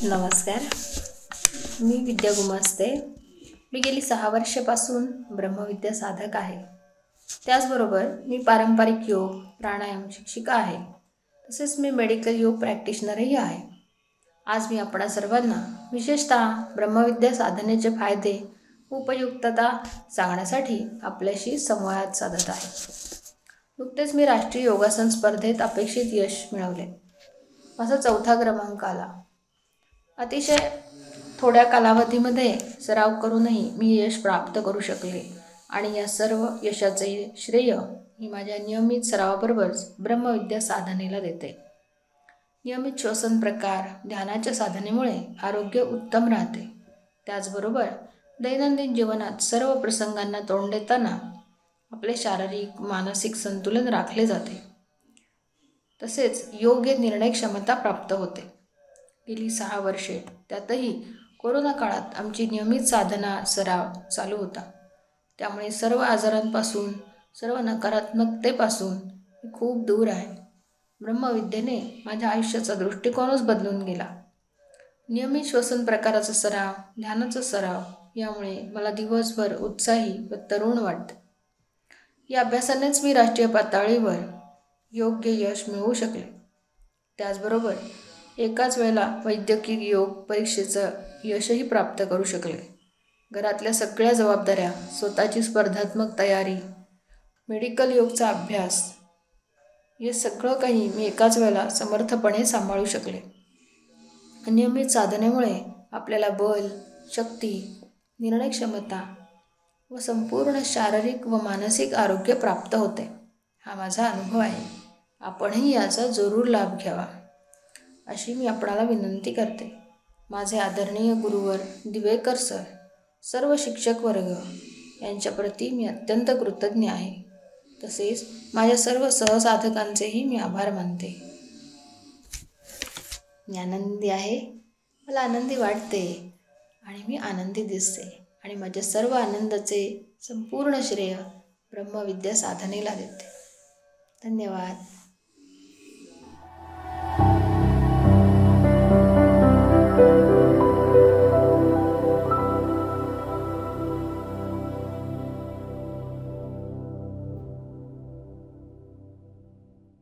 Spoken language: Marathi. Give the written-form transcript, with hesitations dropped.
नमस्कार. मी विद्या गुमास्ते. मी गेली 6 वर्षापासून ब्रह्मविद्या साधक आहे. त्याचबरोबर मी पारंपरिक योग प्राणायाम शिक्षिका आहे. तसेच मी मेडिकल योग प्रॅक्टिशनरही आहे. आज मी आपणा सर्वांना विशेषतः ब्रह्मविद्या साधनेचे फायदे उपयुक्तता सांगण्यासाठी आपल्याशी संवाद साधत आहे. नुकतेच मी राष्ट्रीय योगासन स्पर्धेत अपेक्षित यश मिळवले. माझा 4था क्रमांक आला. अतिशय थोड्या कालावधीमध्ये सराव करूनही मी यश प्राप्त करू शकले आणि या सर्व यशाचे श्रेय मी माझ्या नियमित सरावाबरोबरच ब्रह्मविद्या साधनेला देते. नियमित श्वसन प्रकार ध्यानाच्या साधनेमुळे आरोग्य उत्तम राहते. त्याचबरोबर दैनंदिन जीवनात सर्व प्रसंगांना तोंड देताना आपले शारीरिक मानसिक संतुलन राखले जाते. तसेच योग्य निर्णय क्षमता प्राप्त होते. गेली 6 वर्षे त्यातही कोरोना काळात आमची नियमित साधना सराव चालू होता. त्यामुळे सर्व आजारांपासून सर्व नकारात्मकतेपासून मी खूप दूर आहे. ब्रह्मविद्येने माझ्या आयुष्याचा दृष्टिकोनच बदलून गेला. नियमित श्वसन प्रकाराचा सराव ध्यानाचा सराव यामुळे मला दिवसभर उत्साही व तरुण वाटते. या अभ्यासानेच मी राष्ट्रीय पातळीवर योग्य यश मिळवू शकले. त्याचबरोबर एकाच वेळेला वैद्यकीय योग परीक्षेचं यशही प्राप्त करू शकले. घरातल्या सगळ्या जबाबदाऱ्या, स्वतःची स्पर्धात्मक तयारी, मेडिकल योगचा अभ्यास हे सगळं काही मी एकाच वेळेला समर्थपणे सांभाळू शकले. नियमित साधनेमुळे आपल्याला बल, शक्ती, निर्णय क्षमता व संपूर्ण शारीरिक व मानसिक आरोग्य प्राप्त होते. हा माझा अनुभव आहे. आपणही याचा जरूर लाभ घ्यावा अशी मी आपणाला विनंती करते. माझे आदरणीय गुरुवर दिवेकर सर, सर्व शिक्षक वर्ग यांच्याप्रती मी अत्यंत कृतज्ञ आहे. तसेच माझ्या सर्व सहसाधकांचेही मी आभार मानते. मी आनंदी आहे, मला आनंदी वाटते आणि मी आनंदी दिसते आणि माझ्या सर्व आनंदाचे संपूर्ण श्रेय ब्रह्मविद्या साधनेला देते. धन्यवाद.